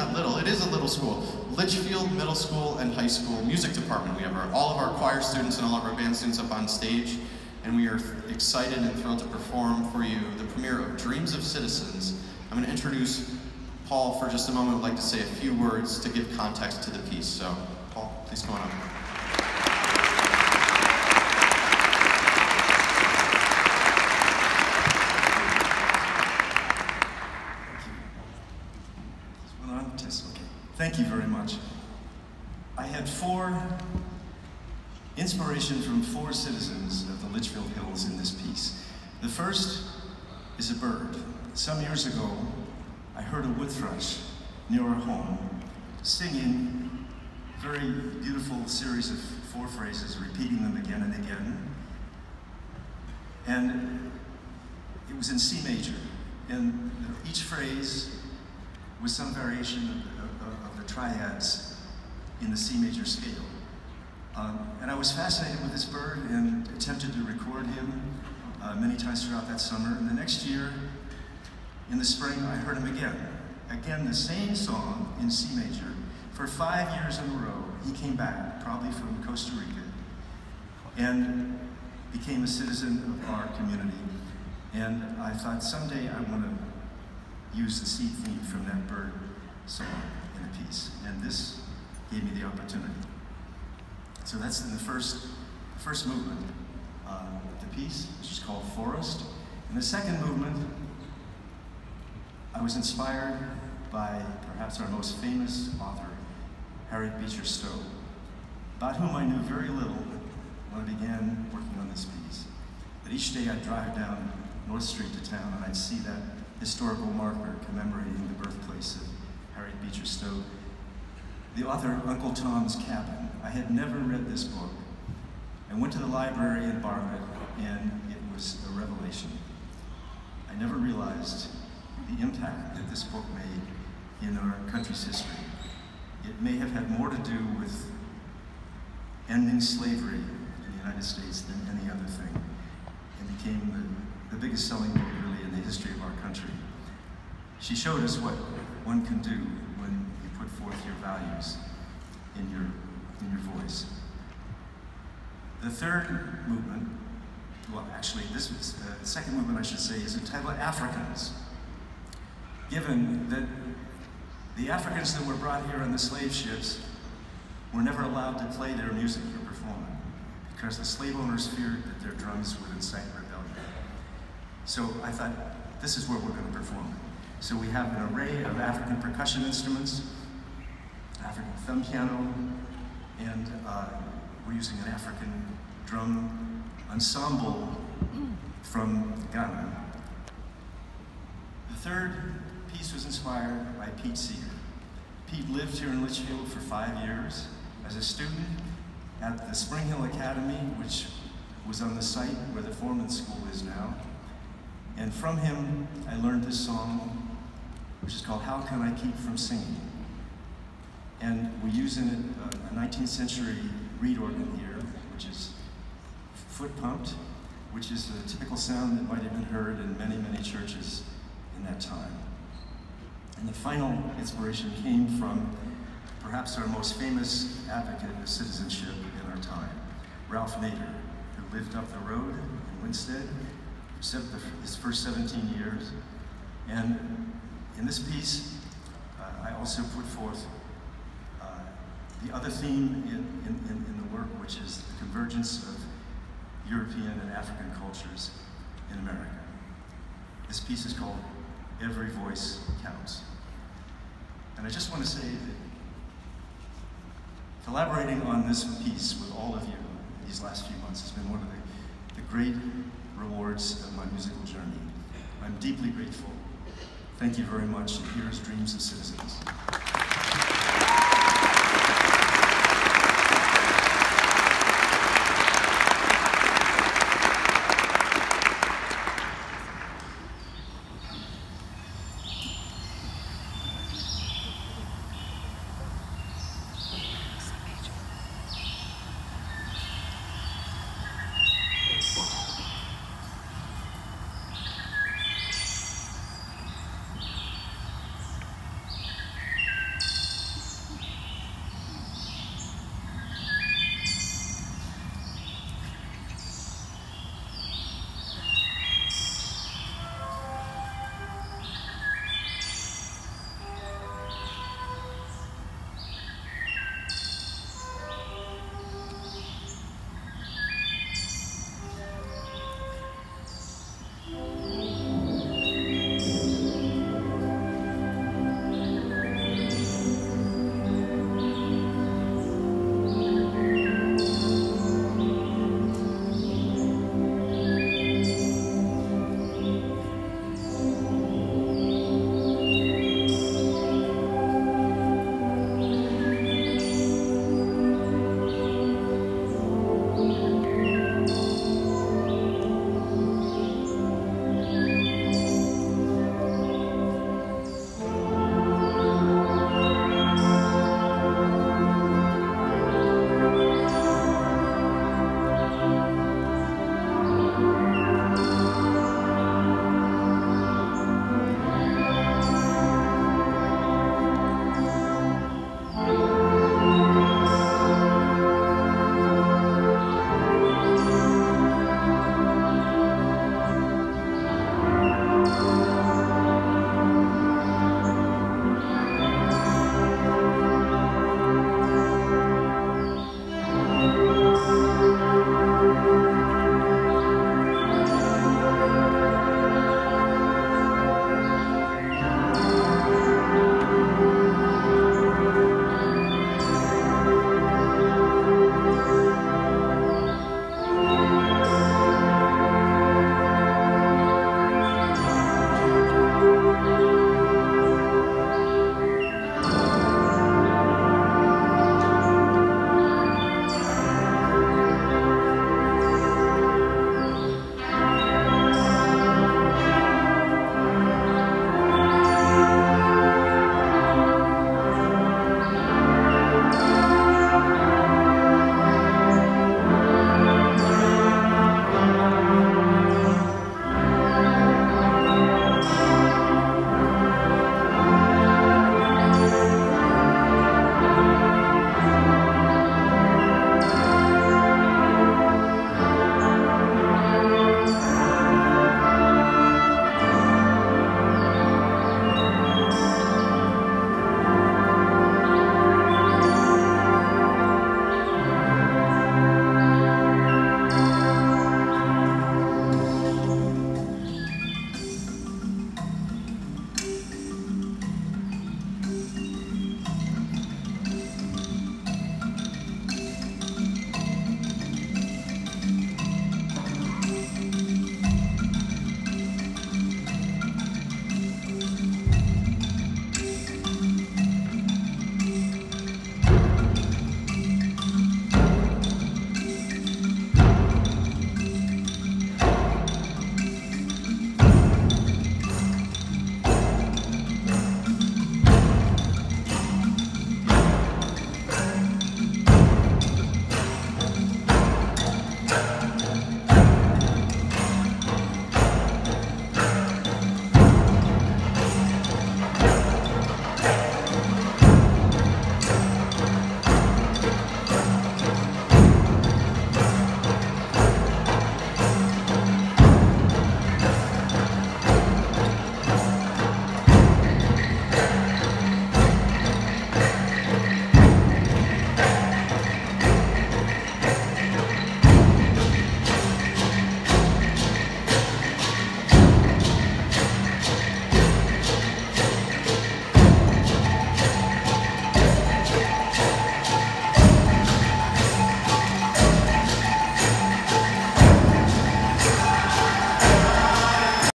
not little, it is a little school. Litchfield Middle School and High School Music Department. We have all of our choir students and all of our band students up on stage, and we are excited and thrilled to perform for you the premiere of Dreams of Citizens. I'm going to introduce Paul for just a moment. I'd like to say a few words to give context to the piece. So, Paul, please come on up. Thank you very much. I had inspiration from four citizens of the Litchfield Hills in this piece. The first is a bird. Some years ago, I heard a wood thrush near our home singing a very beautiful series of four phrases, repeating them again and again. And it was in C major, and each phrase was some variation of the triads in the C major scale. And I was fascinated with this bird and attempted to record him many times throughout that summer. And the next year, in the spring, I heard him again. Again, the same song in C major. For 5 years in a row, he came back, probably from Costa Rica, and became a citizen of our community. And I thought, someday I want to use the C theme from that bird song in a piece. And this gave me the opportunity. So that's in the first movement of the piece, which is called Forest. In the second movement, I was inspired by perhaps our most famous author, Harriet Beecher Stowe, about whom I knew very little when I began working on this piece. But each day I'd drive down North Street to town and I'd see that historical marker commemorating the birthplace of Harriet Beecher Stowe. The author, Uncle Tom's Cabin. I had never read this book. I went to the library and borrowed it, and it was a revelation. I never realized the impact that this book made in our country's history. It may have had more to do with ending slavery in the United States than any other thing. It became the biggest selling book, really, in the history of our country. She showed us what one can do when you put forth your values in your voice. The third movement, well, actually, this was the second movement, I should say, is entitled Africans. Given that the Africans that were brought here on the slave ships were never allowed to play their music or perform it, because the slave owners feared that their drums would incite rebellion. So I thought, this is where we're going to perform it. So we have an array of African percussion instruments, African thumb piano, and we're using an African drum ensemble from Ghana. The third piece was inspired by Pete Seeger. Pete lived here in Litchfield for 5 years as a student at the Spring Hill Academy, which was on the site where the Foreman School is now. And from him, I learned this song, which is called How Can I Keep From Singing? And we use in it a 19th century reed organ here, which is foot pumped, which is a typical sound that might have been heard in many, many churches in that time. And the final inspiration came from perhaps our most famous advocate of citizenship in our time, Ralph Nader, who lived up the road in Winstead for his first 17 years. And in this piece, I also put forth the other theme in the work, which is the convergence of European and African cultures in America. This piece is called Every Voice Counts. And I just want to say that collaborating on this piece with all of you these last few months has been one of the great rewards of my musical journey. I'm deeply grateful. Thank you very much, and here's Dreams of Citizens.